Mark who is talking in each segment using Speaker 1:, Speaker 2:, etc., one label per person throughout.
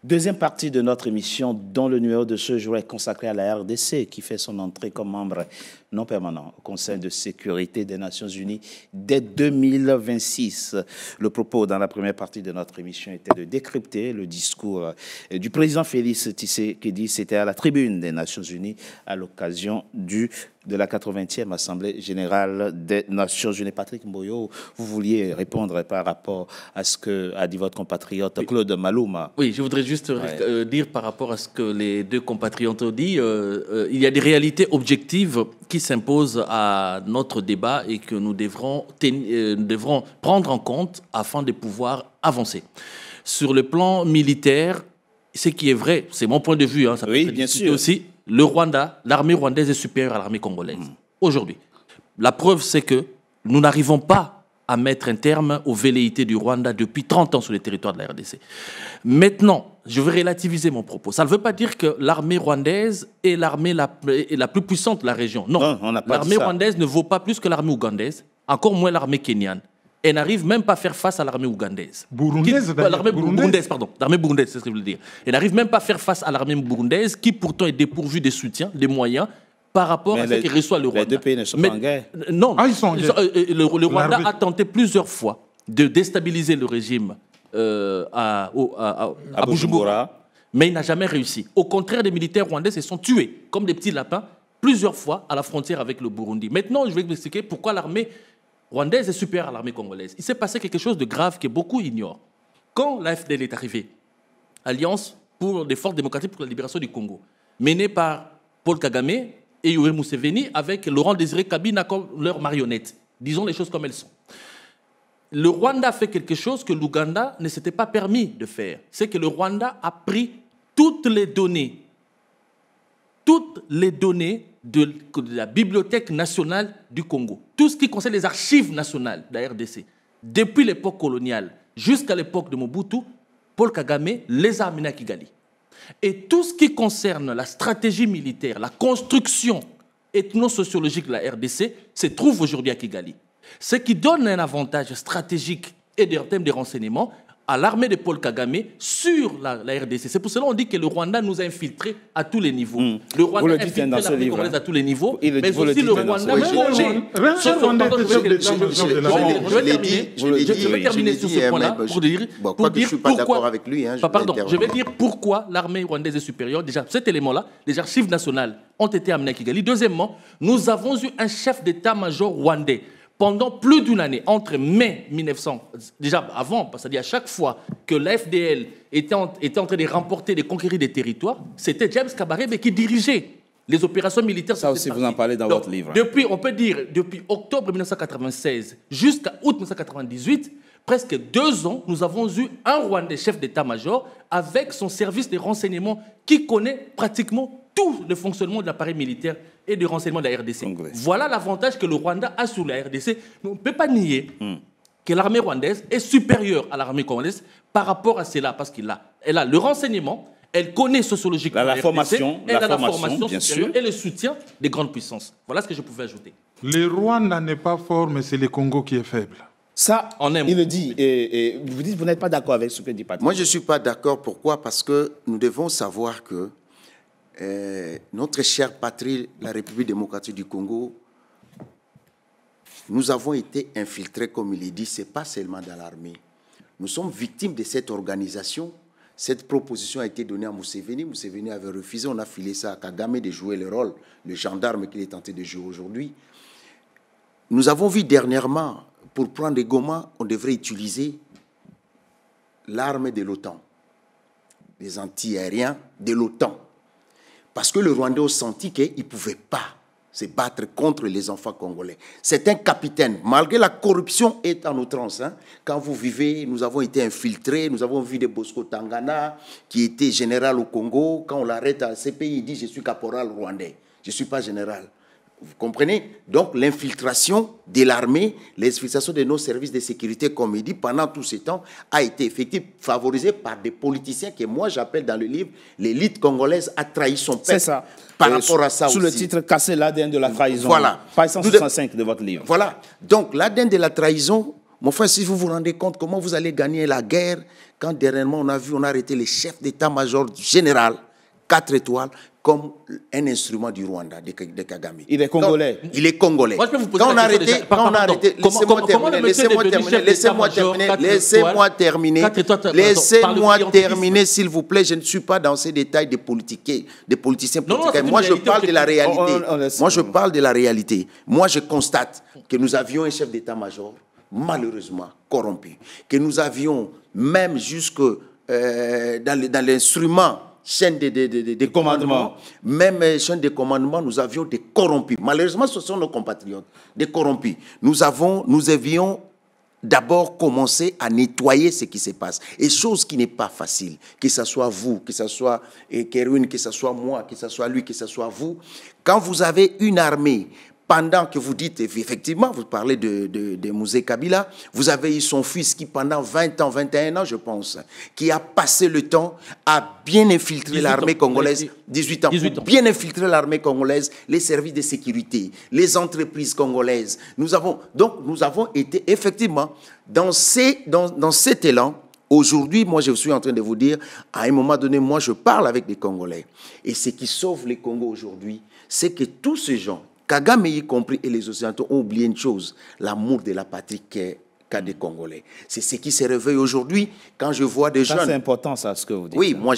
Speaker 1: Deuxième partie de notre émission, dont le numéro de ce jour est consacré à la RDC, qui fait son entrée comme membre non permanent au Conseil de sécurité des Nations Unies dès 2026. Le propos dans la première partie de notre émission était de décrypter le discours du président Félix Tshisekedi. C'était à la tribune des Nations Unies à l'occasion de la 80e Assemblée générale des Nations Unies. Patrick Mboyo, vous vouliez répondre par rapport à ce qu'a dit votre compatriote Claude Malouma.
Speaker 2: Oui, je voudrais juste dire par rapport à ce que les deux compatriotes ont dit, il y a des réalités objectives qui s'imposent à notre débat et que nous devrons prendre en compte afin de pouvoir avancer. Sur le plan militaire, ce qui est vrai, c'est mon point de vue, ça
Speaker 1: oui, bien sûr.
Speaker 2: Aussi, le Rwanda, l'armée rwandaise est supérieure à l'armée congolaise. Aujourd'hui, la preuve, c'est que nous n'arrivons pas à mettre un terme aux velléités du Rwanda depuis 30 ans sur le territoire de la RDC. Maintenant, je veux relativiser mon propos. Ça ne veut pas dire que l'armée rwandaise est l'armée la plus puissante de la région. Non, l'armée rwandaise ne vaut pas plus que l'armée ougandaise, encore moins l'armée kenyane. Elle n'arrive même pas à faire face à l'armée ougandaise. L'armée burundaise, pardon. L'armée burundaise, c'est ce que je voulais dire. Elle n'arrive même pas à faire face à l'armée burundaise, qui pourtant est dépourvue des soutiens, des moyens, par rapport à ce qu'il reçoit le Rwanda.
Speaker 1: Les deux pays ne sont pas en guerre.
Speaker 2: Non. Ils sont en guerre. Le Rwanda a tenté plusieurs fois de déstabiliser le régime à Bujumbura, mais il n'a jamais réussi. Au contraire, les militaires rwandais se sont tués, comme des petits lapins, plusieurs fois à la frontière avec le Burundi. Maintenant, je vais vous expliquer pourquoi l'armée rwandaise est supérieure à l'armée congolaise. Il s'est passé quelque chose de grave que beaucoup ignorent. Quand l'AFDL est arrivée, Alliance pour les forces démocratiques pour la libération du Congo, menée par Paul Kagame et Yoweri Museveni, avec Laurent Désiré Kabila comme leur marionnette. Disons les choses comme elles sont. Le Rwanda a fait quelque chose que l'Ouganda ne s'était pas permis de faire. C'est que le Rwanda a pris toutes les données de la Bibliothèque nationale du Congo, tout ce qui concerne les archives nationales de la RDC, depuis l'époque coloniale jusqu'à l'époque de Mobutu, Paul Kagame les a amenés à Kigali. Et tout ce qui concerne la stratégie militaire, la construction ethno-sociologique de la RDC se trouve aujourd'hui à Kigali. Ce qui donne un avantage stratégique et en termes de renseignements à l'armée de Paul Kagame sur la RDC. C'est pour cela qu'on dit que le Rwanda nous a infiltrés à tous les niveaux. Le Rwanda a infiltré l'armée congolaise à tous les niveaux, mais aussi le Rwanda connaît. Je vais terminer sur ce point-là pour dire pourquoi. Je ne suis pas d'accord avec lui. Pardon, je vais dire pourquoi l'armée rwandaise est supérieure. Déjà, cet élément-là, les archives nationales ont été amenées à Kigali. Deuxièmement, nous avons eu un chef d'état-major rwandais pendant plus d'une année, entre mai 1900, déjà avant, c'est-à-dire à chaque fois que l'AFDL était en train de remporter, de conquérir des territoires, c'était James Kabarebe qui dirigeait les opérations militaires.
Speaker 1: Ça aussi, vous en parlez dans votre livre.
Speaker 2: Depuis, on peut dire, depuis octobre 1996 jusqu'à août 1998, presque 2 ans, nous avons eu un Rwandais chef d'état-major avec son service de renseignement qui connaît pratiquement tout le fonctionnement de l'appareil militaire et de renseignement de la RDC. Voilà l'avantage que le Rwanda a sur la RDC. Mais on ne peut pas nier que l'armée rwandaise est supérieure à l'armée congolaise par rapport à cela, parce elle a le renseignement, elle connaît sociologiquement
Speaker 1: la formation,
Speaker 2: elle a la formation bien sûr, et le soutien des grandes puissances. Voilà ce que je pouvais ajouter.
Speaker 3: Le Rwanda n'est pas fort, mais c'est le Congo qui est faible.
Speaker 1: Ça, il le dit. Et vous dites que vous n'êtes pas d'accord avec ce que dit Patrick.
Speaker 4: Moi, je ne suis pas d'accord. Pourquoi? Parce que nous devons savoir que notre chère patrie, la République démocratique du Congo, nous avons été infiltrés, comme il est dit, ce n'est pas seulement dans l'armée. Nous sommes victimes de cette organisation. Cette proposition a été donnée à Museveni. Museveni avait refusé. On a filé ça à Kagame de jouer le rôle, le gendarme qu'il est tenté de jouer aujourd'hui. Nous avons vu dernièrement, pour prendre des Goma, on devrait utiliser l'arme de l'OTAN, les anti-aériens de l'OTAN. Parce que le Rwandais a senti qu'il ne pouvait pas se battre contre les enfants congolais. C'est un capitaine. Malgré la corruption est en outrance. Quand vous vivez, nous avons été infiltrés. Nous avons vu des Bosco Tangana, qui était général au Congo. Quand on l'arrête à CPI, il dit « Je suis caporal rwandais. Je ne suis pas général ». Vous comprenez? Donc, l'infiltration de l'armée, l'infiltration de nos services de sécurité, comme il dit, pendant tout ce temps, a été effectivement favorisée par des politiciens que moi, j'appelle dans le livre, l'élite congolaise a trahi son peuple.
Speaker 1: C'est ça.
Speaker 4: Par rapport à ça
Speaker 1: sous
Speaker 4: aussi.
Speaker 1: Le titre « Casser l'ADN de la trahison ».
Speaker 4: Voilà.
Speaker 1: Page 165 de votre livre.
Speaker 4: Voilà. Donc, l'ADN de la trahison, Mon frère, si vous vous rendez compte comment vous allez gagner la guerre, quand dernièrement on a arrêté les chefs d'état-major général, 4 étoiles, comme un instrument du Rwanda, de Kagame.
Speaker 1: Il est congolais.
Speaker 4: Donc, il est congolais.
Speaker 2: Moi, je peux vous poser
Speaker 4: quand on
Speaker 2: la
Speaker 4: a
Speaker 2: question
Speaker 4: arrêté, quand on a arrêté, laissez-moi terminer, s'il vous plaît. Je ne suis pas dans ces détails des politiciens. Moi, je parle de la réalité. Moi, je parle de la réalité. Moi, je constate que nous avions un chef d'état-major, malheureusement, corrompu. Que nous avions, même jusque dans l'instrument, chaîne de commandement, même chaîne de commandement, nous avions des corrompus. Malheureusement, ce sont nos compatriotes, des corrompus. Nous avions d'abord commencé à nettoyer ce qui se passe. Et chose qui n'est pas facile, que ce soit vous, que ce soit Kerwin, que ce soit moi, que ce soit lui, que ce soit vous. Quand vous avez une armée, pendant que vous dites, effectivement, vous parlez de Mouzé Kabila, vous avez eu son fils qui, pendant 20 ans, 21 ans, je pense, qui a passé le temps à bien infiltrer l'armée congolaise, 18 ans, bien infiltrer l'armée congolaise, les services de sécurité, les entreprises congolaises. Nous avons été, effectivement, dans cet élan. Aujourd'hui, moi, je suis en train de vous dire, à un moment donné, moi, je parle avec des Congolais. Et ce qui sauve les Congos aujourd'hui, c'est que tous ces gens, Kagame y compris et les Occidentaux, ont oublié une chose, l'amour de la patrie qu'a des Congolais. C'est ce qui se réveille aujourd'hui quand je vois des jeunes.
Speaker 1: C'est important, ça, ce que vous dites.
Speaker 4: Oui, moi,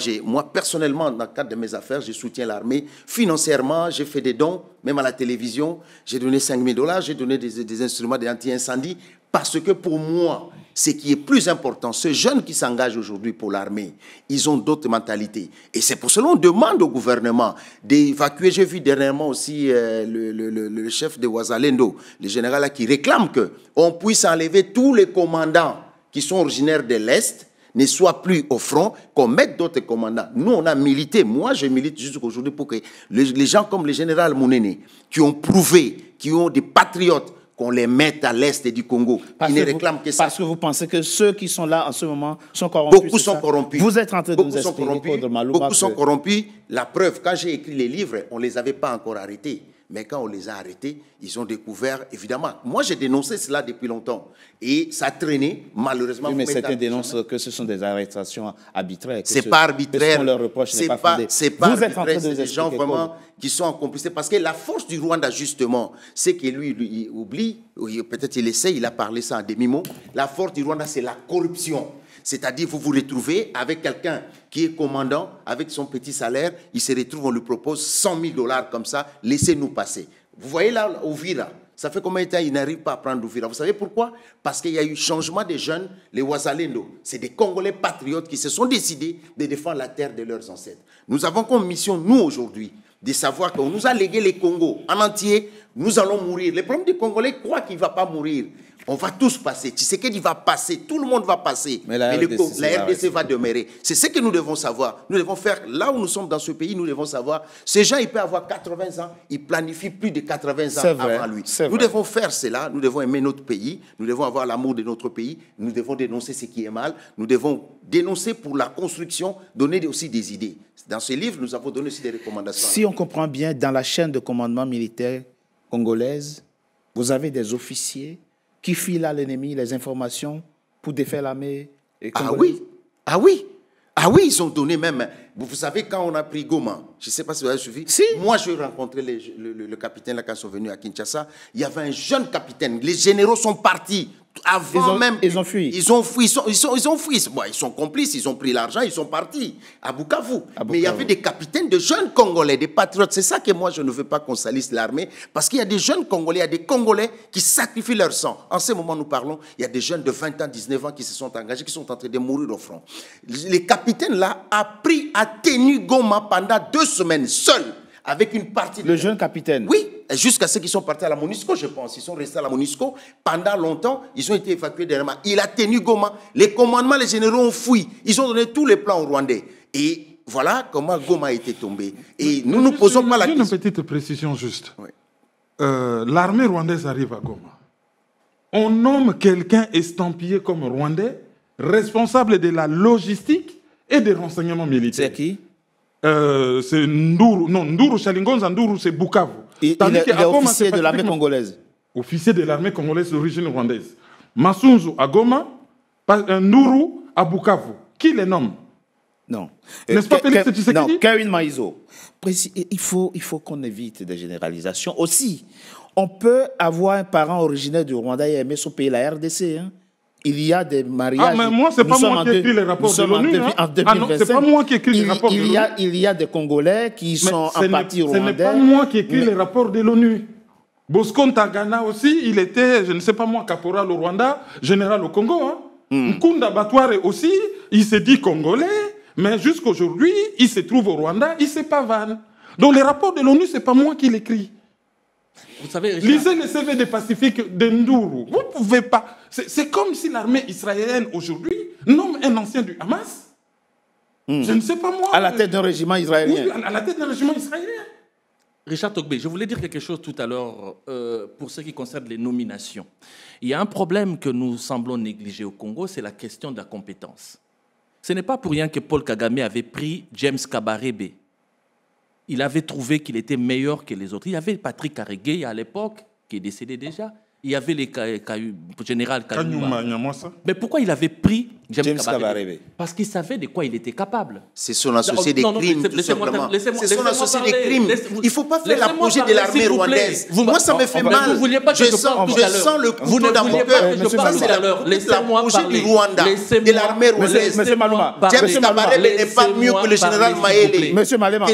Speaker 4: personnellement, dans le cadre de mes affaires, je soutiens l'armée. Financièrement, j'ai fait des dons, même à la télévision. J'ai donné $5 000, j'ai donné des instruments d'anti-incendie. Parce que pour moi, ce qui est plus important, ces jeunes qui s'engagent aujourd'hui pour l'armée, ils ont d'autres mentalités. Et c'est pour cela qu'on demande au gouvernement d'évacuer. J'ai vu dernièrement aussi le chef de Ouazalendo, le général là, qui réclame qu'on puisse enlever tous les commandants qui sont originaires de l'Est, ne soient plus au front, qu'on mette d'autres commandants. Nous, on a milité. Moi, je milite jusqu'aujourd'hui pour que les gens comme le général Mounene, qui ont prouvé, qui ont des patriotes, qu'on les mette à l'est du Congo. Ils ne réclament que ça.
Speaker 1: Parce que vous pensez que ceux qui sont là en ce moment sont corrompus.
Speaker 4: Beaucoup sont corrompus.
Speaker 1: Vous êtes en train de nous expliquer,
Speaker 4: beaucoup sont corrompus. La preuve, quand j'ai écrit les livres, on ne les avait pas encore arrêtés. Mais quand on les a arrêtés, ils ont découvert, évidemment. Moi, j'ai dénoncé cela depuis longtemps. Et ça a traîné, malheureusement.
Speaker 1: Oui, mais certains dénoncent que ce sont des arrestations arbitraires.
Speaker 4: Ce n'est pas arbitraire.
Speaker 1: Ce qu'on leur reproche n'est pas fondé.
Speaker 4: C'est pas arbitraire. C'est des gens vraiment qui sont en complicité. Parce que la force du Rwanda, justement, c'est que lui, il oublie, peut-être il essaie, il a parlé ça en demi-mot. La force du Rwanda, c'est la corruption. C'est-à-dire, vous vous retrouvez avec quelqu'un qui est commandant, avec son petit salaire, il se retrouve, on lui propose $100 000 comme ça, laissez-nous passer. Vous voyez là, Ouvira, ça fait combien de temps il n'arrive pas à prendre Ouvira? Vous savez pourquoi? Parce qu'il y a eu changement des jeunes, les Ouazalendo. C'est des Congolais patriotes qui se sont décidés de défendre la terre de leurs ancêtres. Nous avons comme mission, nous, aujourd'hui, de savoir qu'on nous a légué les Congos en entier, nous allons mourir. Le problème des Congolais croient qu'il ne va pas mourir. On va tous passer. Tshisekedi va passer. Tout le monde va passer. Mais la RDC va demeurer. C'est ce que nous devons savoir. Nous devons faire, là où nous sommes dans ce pays, nous devons savoir, ces gens, ils peuvent avoir 80 ans, ils planifient plus de 80 ans avant lui. Nous devons faire cela. Nous devons aimer notre pays. Nous devons avoir l'amour de notre pays. Nous devons dénoncer ce qui est mal. Nous devons dénoncer pour la construction, donner aussi des idées. Dans ce livre, nous avons donné aussi des recommandations.
Speaker 1: Si on comprend bien, dans la chaîne de commandement militaire congolaise, vous avez des officiers qui filent à l'ennemi les informations pour défaire l'armée congolaise.
Speaker 4: Ah oui, ils ont donné même. Vous savez, quand on a pris Goma, je ne sais pas si vous avez suivi, moi j'ai rencontré le capitaine là, quand ils sont venus à Kinshasa, il y avait un jeune capitaine, les généraux sont partis.
Speaker 1: Ils ont fui.
Speaker 4: Ils ont fui. Bon, ils sont complices, ils ont pris l'argent, ils sont partis à Bukavu. Mais il y avait des capitaines de jeunes Congolais, des patriotes. C'est ça que moi, je ne veux pas qu'on salisse l'armée. Parce qu'il y a des jeunes Congolais, il y a des Congolais qui sacrifient leur sang. En ce moment, nous parlons, il y a des jeunes de 20 ans, 19 ans qui se sont engagés, qui sont en train de mourir au front. Les capitaines là a tenu Goma pendant 2 semaines, seul, avec une partie
Speaker 1: Le jeune capitaine.
Speaker 4: Oui, jusqu'à ceux qui sont partis à la MONUSCO, je pense. Ils sont restés à la MONUSCO pendant longtemps. Ils ont été évacués dernièrement. Il a tenu Goma. Les commandements, les généraux ont fui. Ils ont donné tous les plans aux Rwandais. Et voilà comment Goma a été tombé. Et nous ne posons pas la question.
Speaker 3: Une petite précision juste. Oui. L'armée rwandaise arrive à Goma. On nomme quelqu'un estampillé comme Rwandais, responsable de la logistique et des renseignements militaires.
Speaker 1: C'est qui?
Speaker 3: C'est Nduru. Non, Nduru Chalingonza, Nduru, c'est Bukavu.
Speaker 1: Il est officier de l'armée congolaise.
Speaker 3: Officier de l'armée congolaise d'origine rwandaise. Massunzu à Goma, Nourou à Bukavu. Qui les nomme?
Speaker 1: Non.
Speaker 3: N'est-ce pas Félix Tshisekedi?
Speaker 1: Non, Karine Maïzo. Il faut qu'on évite des généralisations. Aussi, on peut avoir un parent originaire du Rwanda et aimer son pays, la RDC. Hein. Il y a des mariages.
Speaker 3: Ah, mais moi, c'est pas moi qui ai écrit les rapports de l'ONU. Ah non, c'est pas moi qui ai écrit les rapports de l'ONU.
Speaker 1: Il y a des Congolais qui sont en partie rwandais.
Speaker 3: Ce n'est pas moi qui ai écrit les rapports de l'ONU. Bosco Ntaganda aussi, il était, je ne sais pas moi, caporal au Rwanda, général au Congo. Hein. Nkunda Batware aussi, il s'est dit congolais, mais jusqu'à aujourd'hui, il se trouve au Rwanda, il se pavane. Donc les rapports de l'ONU, ce n'est pas moi qui l'écris.
Speaker 2: Vous savez, Richard,
Speaker 3: lisez le CV des Pacifiques de Ndourou. Vous ne pouvez pas. C'est comme si l'armée israélienne aujourd'hui nomme un ancien du Hamas. Je ne sais pas moi.
Speaker 1: À la tête d'un régiment israélien.
Speaker 3: Oui, à la tête d'un régiment israélien.
Speaker 2: Richard Togbé, je voulais dire quelque chose tout à l'heure pour ce qui concerne les nominations. Il y a un problème que nous semblons négliger au Congo, c'est la question de la compétence. Ce n'est pas pour rien que Paul Kagame avait pris James Kabarebe. Il avait trouvé qu'il était meilleur que les autres. Il y avait Patrick Karegeya à l'époque, qui est décédé déjà. Il y avait le général Kanyuma. Mais pourquoi il avait pris James Kabarebe? Parce qu'il savait de quoi il était capable.
Speaker 4: C'est son associé des crimes, tout simplement. C'est son associé des crimes. Il ne faut pas faire l'apologie de l'armée rwandaise. Moi, ça me fait mal. Je sens le couteau dans mon cœur. Ça, c'est l'apologie du Rwanda, de l'armée rwandaise.
Speaker 1: Monsieur Malema,
Speaker 4: James Kabarebe n'est pas mieux que le général Maele.
Speaker 1: Monsieur Malema,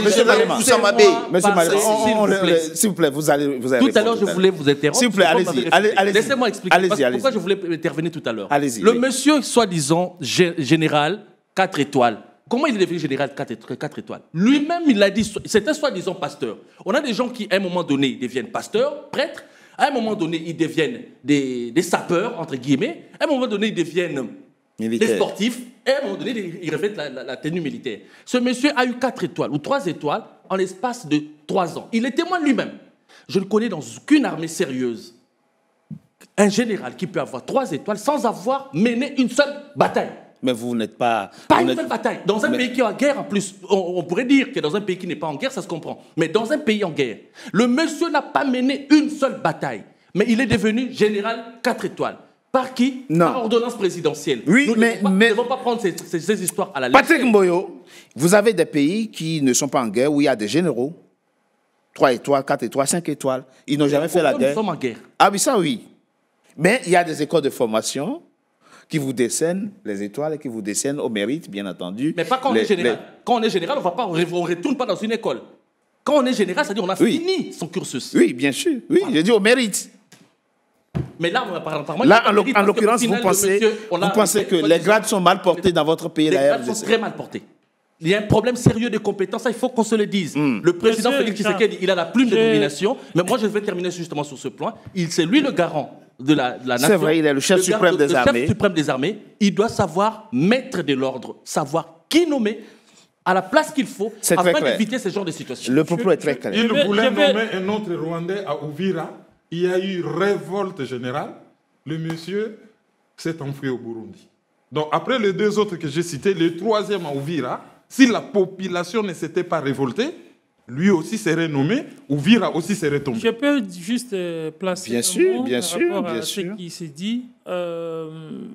Speaker 1: s'il vous plaît, vous allez
Speaker 2: tout à l'heure, je voulais vous interrompre.
Speaker 1: S'il vous plaît, allez-y.
Speaker 2: Laissez-moi expliquer pourquoi je voulais intervenir tout à l'heure. Le monsieur, soi-disant, général 4 étoiles. Comment il est devenu général 4 étoiles? Lui-même, il l'a dit, c'était soi-disant pasteur. On a des gens qui, à un moment donné, deviennent pasteurs, prêtres. À un moment donné, ils deviennent des sapeurs, entre guillemets. À un moment donné, ils deviennent des sportifs. Et à un moment donné, ils revêtent la tenue militaire. Ce monsieur a eu 4 étoiles ou 3 étoiles en l'espace de 3 ans. Il est témoin lui-même. Je ne connais dans aucune armée sérieuse un général qui peut avoir 3 étoiles sans avoir mené une seule bataille.
Speaker 1: Mais vous n'êtes pas...
Speaker 2: Une seule bataille. Dans un pays qui est en guerre, en plus, on pourrait dire que dans un pays qui n'est pas en guerre, ça se comprend. Mais dans un pays en guerre, le monsieur n'a pas mené une seule bataille. Mais il est devenu général 4 étoiles. Par qui?
Speaker 1: Non.
Speaker 2: Par ordonnance présidentielle.
Speaker 1: Oui,
Speaker 2: nous ne devons pas prendre ces histoires à la légère.
Speaker 1: Patrick Mboyo, vous avez des pays qui ne sont pas en guerre, où il y a des généraux. 3 étoiles, 4 étoiles, 5 étoiles. Ils n'ont jamais fait la guerre.
Speaker 2: Nous sommes en guerre.
Speaker 1: Ah oui, ça oui. Mais il y a des écoles de formation qui vous décernent les étoiles et qui vous décernent au mérite, bien entendu.
Speaker 2: Mais pas quand on est général. Quand on est général, on ne retourne pas dans une école. Quand on est général, c'est-à-dire qu'on a fini son cursus.
Speaker 1: Oui, bien sûr. Oui, voilà. J'ai dit au mérite.
Speaker 2: Mais là, apparemment,
Speaker 1: là en l'occurrence, vous pensez que les grades sont mal portés dans votre pays.
Speaker 2: Les grades sont très mal portés. Il y a un problème sérieux de compétences, ça, il faut qu'on se le dise. Le président Félix Tshisekedi, il a la plume de nomination, mais moi je vais terminer justement sur ce point. C'est lui le garant de la nation. C'est
Speaker 1: vrai, il est le chef suprême des armées.
Speaker 2: Le chef suprême des armées, il doit savoir mettre de l'ordre, savoir qui nommer à la place qu'il faut, afin d'éviter ce genre de situation.
Speaker 1: Le propos est très clair.
Speaker 3: Il voulait nommer un autre Rwandais à Uvira. Il y a eu révolte générale. Le monsieur s'est enfui au Burundi. Donc après les 2 autres que j'ai cités, le 3e à Uvira, si la population ne s'était pas révoltée, lui aussi serait nommé, Uvira aussi serait tombé.
Speaker 5: Je peux juste placer
Speaker 1: bien sûr,
Speaker 5: ce qui s'est dit.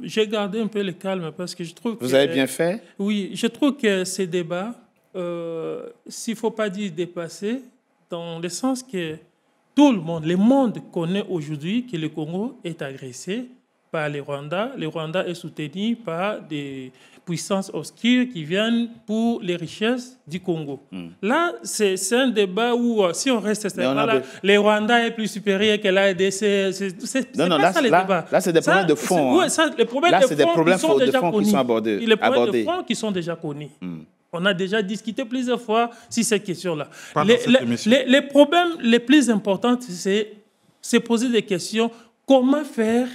Speaker 5: J'ai gardé un peu le calme parce que je trouve que...
Speaker 1: Vous avez bien fait?
Speaker 5: Oui, je trouve que ces débats, s'il ne faut pas dire dépassés, dans le sens que tout le monde connaît aujourd'hui que le Congo est agressé par les Rwandais. Le Rwanda est soutenu par des puissances obscures qui viennent pour les richesses du Congo. Là, c'est un débat où, si on reste à ce débat-là, les Rwandais est plus supérieur que l'ADC. C'est pas ça le débat.
Speaker 1: Là, c'est des problèmes de fond.
Speaker 5: Les problèmes de fond qui sont abordés. Les problèmes de fond qui sont déjà connus. On a déjà discuté plusieurs fois sur ces questions-là. Les problèmes les plus importants, c'est poser des questions. Comment faire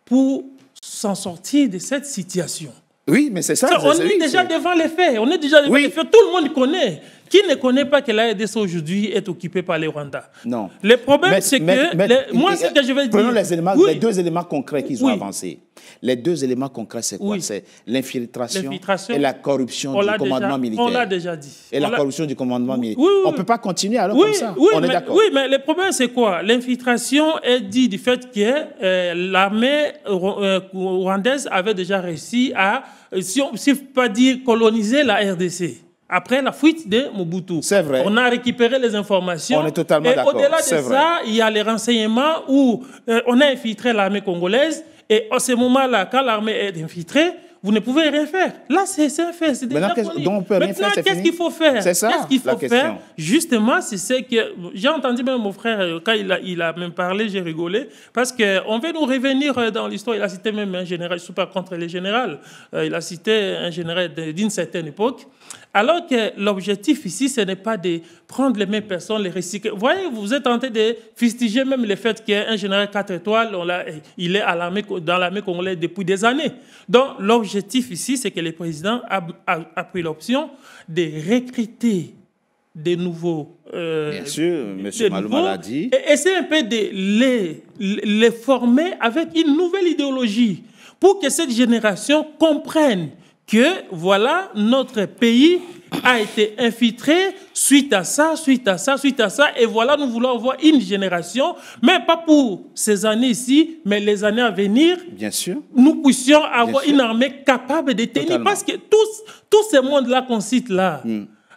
Speaker 5: pour s'en sortir de cette situation?
Speaker 1: Oui, mais c'est ça.
Speaker 5: On est déjà devant les faits. On est déjà devant les faits. Tout le monde connaît Qui ne connaît pas que la RDC aujourd'hui est occupée par les Rwandais?
Speaker 1: Non.
Speaker 5: Le problème, c'est que... Moi, ce que je vais dire...
Speaker 1: Prenons les deux éléments concrets qu'ils ont avancés. Les deux éléments concrets, c'est quoi? C'est l'infiltration et la corruption du commandement militaire.
Speaker 5: On l'a déjà dit.
Speaker 1: Et la corruption du commandement militaire.
Speaker 5: Oui,
Speaker 1: on ne peut pas continuer alors comme ça. On est d'accord.
Speaker 5: Oui, mais le problème, c'est quoi? L'infiltration est dit du fait que l'armée rwandaise avait déjà réussi à, si on ne peut pas dire coloniser la RDC. Après la fuite de Mobutu.
Speaker 1: C'est vrai.
Speaker 5: On a récupéré les informations.
Speaker 1: On est totalement d'accord.
Speaker 5: Au-delà de ça, il y a les renseignements où on a infiltré l'armée congolaise. Et à ce moment-là, quand l'armée est infiltrée, vous ne pouvez rien faire. Là, c'est un fait. C'est déjà fini. Maintenant, qu'est-ce qu'il faut faire?
Speaker 1: C'est ça,
Speaker 5: qu'est-ce qu'il faut faire? Justement, c'est ce que... J'ai entendu même mon frère, quand il a même parlé, j'ai rigolé, parce qu'on veut nous revenir dans l'histoire. Il a cité même un général, je ne suis pas contre les généraux, il a cité un général d'une certaine époque. Alors que l'objectif ici, ce n'est pas de prendre les mêmes personnes, les recycler. Vous voyez, vous êtes tenté de fustiger même le fait qu'il y a un général 4 étoiles, il est dans l'armée congolaise depuis des années. Donc, l'objectif ici, c'est que le président a pris l'option de recruter des nouveaux...
Speaker 1: Bien sûr, M. Malouma l'a dit.
Speaker 5: Et essayer un peu de les former avec une nouvelle idéologie pour que cette génération comprenne que, voilà, notre pays a été infiltré suite à ça, et voilà, nous voulons avoir une génération, mais pas pour ces années ici, mais les années à venir.
Speaker 1: Bien sûr.
Speaker 5: Nous puissions avoir une armée capable de tenir. Totalement. Parce que tous ces mondes-là qu'on cite là,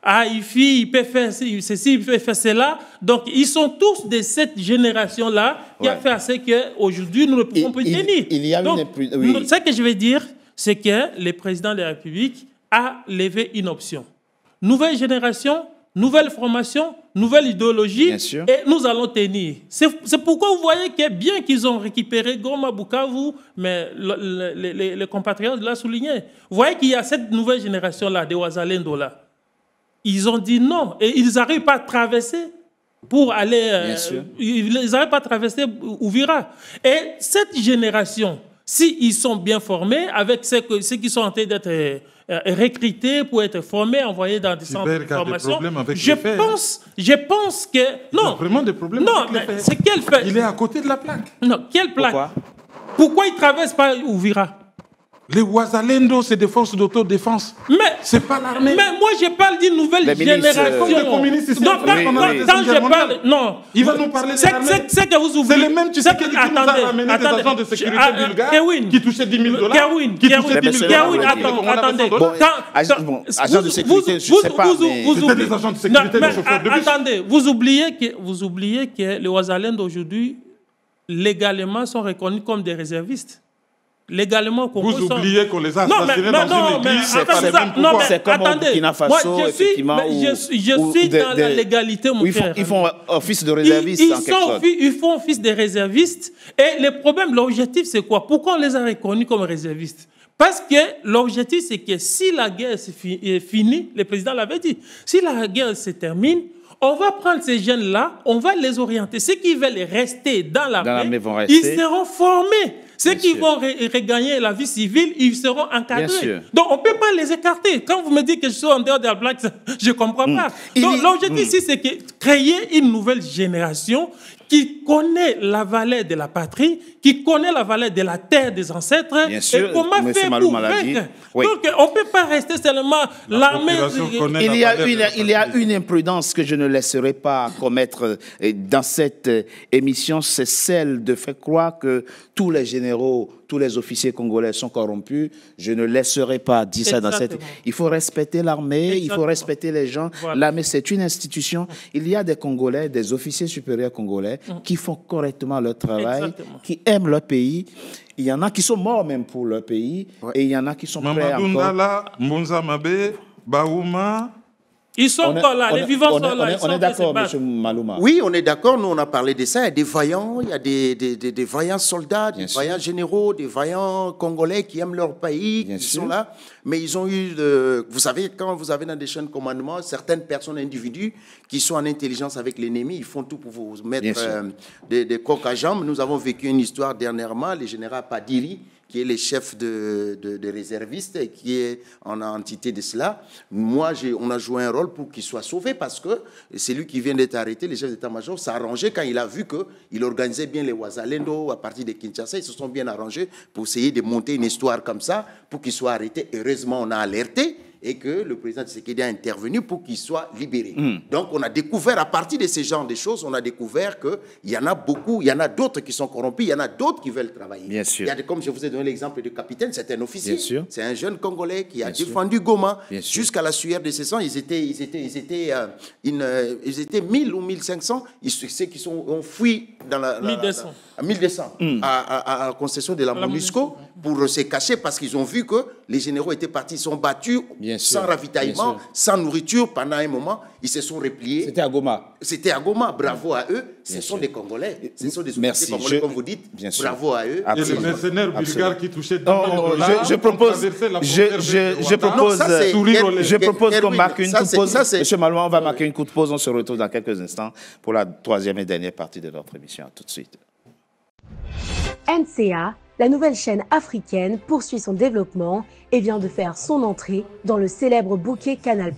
Speaker 5: IFI, il peut faire ceci, il peut faire cela. Donc, ils sont tous de cette génération-là qui a fait à ce qu'aujourd'hui, nous ne pouvons plus tenir.
Speaker 1: Il y a
Speaker 5: donc, ce que je vais dire, c'est que le président de la République a levé une option. Nouvelle génération, nouvelle formation, nouvelle idéologie, et nous allons tenir. C'est pourquoi vous voyez que bien qu'ils ont récupéré Goma, Bukavu, mais les compatriotes l'ont souligné. Vous voyez qu'il y a cette nouvelle génération-là, des Wazalendo-là. Ils ont dit non, et ils n'arrivent pas à traverser pour aller... ils n'arrivent pas à traverser Uvira. Et cette génération... S'ils sont bien formés, avec ceux qui sont en train d'être recrutés pour être formés, envoyés dans des centres de formation, je pense que... Non,
Speaker 3: il a vraiment des problèmes avec les faits.
Speaker 5: C'est quel fait?
Speaker 3: Il est à côté de la plaque.
Speaker 5: Non, quelle plaque? Pourquoi ils ne traversent pas Uvira?
Speaker 3: Les Wazalendo, c'est des forces d'autodéfense.
Speaker 5: Mais
Speaker 3: c'est pas l'armée.
Speaker 5: Mais moi, je parle d'une nouvelle génération.
Speaker 3: Les communistes ici.
Speaker 5: Donc, quand je parle, non.
Speaker 3: Il va nous parler de l'armée.
Speaker 5: C'est que vous oubliez.
Speaker 3: C'est le même, tu sais, qui nous a ramené des agents de sécurité bulgares qui touchaient 10 000 $.
Speaker 5: Kerwin, attendez.
Speaker 1: Agents de sécurité, je ne sais pas.
Speaker 3: C'était des agents de sécurité, des chauffeurs de bus.
Speaker 5: Attendez, vous oubliez que les Wazalendo aujourd'hui, légalement, sont reconnus comme des réservistes. Légalement,
Speaker 3: vous oubliez qu'on les a assassinés dans une église.
Speaker 1: C'est comme au Burkina Faso, effectivement.
Speaker 5: Je suis dans la légalité, mon frère.
Speaker 1: Ils font office de réservistes, en quelque sorte.
Speaker 5: Ils font office de réservistes. Et le problème, l'objectif, c'est quoi? Pourquoi on les a reconnus comme réservistes? Parce que l'objectif, c'est que si la guerre est finie, le président l'avait dit, si la guerre se termine, on va prendre ces jeunes-là, on va les orienter. Ceux qui veulent rester dans l'armée, ils seront formés. Ceux qui vont regagner la vie civile, ils seront encadrés. Donc, on ne peut pas les écarter. Quand vous me dites que je suis en dehors de la blague, je ne comprends pas. Donc, l'objectif ici, c'est créer une nouvelle génération qui connaît la valeur de la patrie, qui connaît la valeur de la terre des ancêtres.
Speaker 1: Bien sûr,
Speaker 5: et comment faire pour vaincre. Donc, on ne peut pas rester seulement l'armée.
Speaker 1: Il y a une imprudence que je ne laisserai pas commettre dans cette émission, c'est celle de faire croire que tous les généraux, tous les officiers congolais sont corrompus. Je ne laisserai pas dire ça dans cette... Il faut respecter l'armée, il faut respecter les gens. Voilà. L'armée, c'est une institution. Il y a des Congolais, des officiers supérieurs congolais qui font correctement leur travail, qui aiment leur pays. Il y en a qui sont morts même pour leur pays et il y en a qui sont prêts encore.
Speaker 3: Ngala, Mbonza Mabe, Baouma...
Speaker 5: Ils sont encore là, les vivants sont là.
Speaker 1: On est d'accord, M. Malouma.
Speaker 4: Oui, on est d'accord. Nous, on a parlé de ça. Il y a des vaillants, il y a des vaillants soldats, des vaillants généraux, des vaillants Congolais qui aiment leur pays, qui sont là. Mais ils ont eu, vous savez, quand vous avez dans des chaînes de commandement, certaines personnes, individus, qui sont en intelligence avec l'ennemi, ils font tout pour vous mettre des coques à jambes. Nous avons vécu une histoire dernièrement, le général Padiri, qui est le chef de réservistes et qui est en entité de cela. Moi, on a joué un rôle pour qu'il soit sauvé parce que c'est lui qui vient d'être arrêté, le chef d'état-major, s'est arrangé quand il a vu qu'il organisait bien les Ouazalendo à partir de Kinshasa. Ils se sont bien arrangés pour essayer de monter une histoire comme ça pour qu'il soit arrêté. Heureusement, on a alerté et que le président Tshisekedi a intervenu pour qu'il soit libéré. Donc, on a découvert, à partir de ce genre de choses, on a découvert qu'il y en a beaucoup, il y en a d'autres qui sont corrompus, il y en a d'autres qui veulent travailler.
Speaker 1: Bien sûr.
Speaker 4: Il y a comme je vous ai donné l'exemple du capitaine, c'est un officier.
Speaker 1: Bien sûr.
Speaker 4: C'est un jeune Congolais qui a
Speaker 1: Bien
Speaker 4: défendu Goma
Speaker 1: Bien sûr.
Speaker 4: jusqu'à la sueur de ses sangs. Ils étaient 1000 ou 1500. Ceux qui ont fui dans la...
Speaker 5: 1200.
Speaker 4: À 1200, à la concession de la MONUSCO, pour se cacher parce qu'ils ont vu que les généraux étaient partis, ils sont battus
Speaker 1: Bien sûr.
Speaker 4: sans ravitaillement,
Speaker 1: Bien sûr.
Speaker 4: sans nourriture pendant un moment. Ils se sont repliés.
Speaker 1: C'était à Goma.
Speaker 4: C'était à Goma. Bravo à eux. Ce
Speaker 1: Bien
Speaker 4: sont
Speaker 1: sûr.
Speaker 4: des Congolais. Ce sont des
Speaker 1: Merci.
Speaker 4: officiers congolais, comme vous dites.
Speaker 1: Bien sûr.
Speaker 4: Bravo à eux.
Speaker 3: Et les
Speaker 1: Absolument.
Speaker 3: mercenaires
Speaker 1: Absolument.
Speaker 3: bulgares qui touchaient
Speaker 1: Non, je propose, je propose qu'on marque une courte pause. Monsieur Malouan, on va marquer une courte pause. On se retrouve dans quelques instants pour la troisième et dernière partie de notre émission. À tout de suite.
Speaker 6: NCA, la nouvelle chaîne africaine, poursuit son développement et vient de faire son entrée dans le célèbre bouquet Canal+.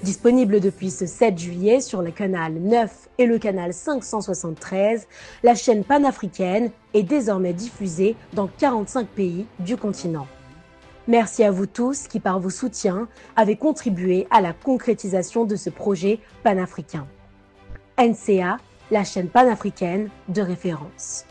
Speaker 6: Disponible depuis ce 7 juillet sur le canal 9 et le canal 573, la chaîne panafricaine est désormais diffusée dans 45 pays du continent. Merci à vous tous qui, par vos soutiens, avez contribué à la concrétisation de ce projet panafricain. NCA, la chaîne panafricaine de référence.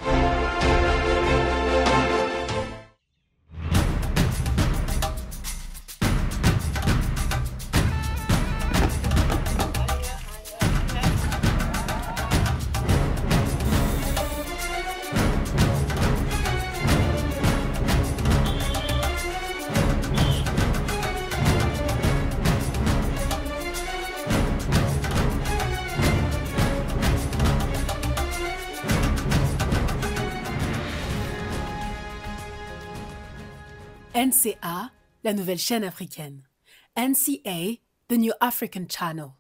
Speaker 7: NCA, la nouvelle chaîne africaine. NCA, the New African Channel.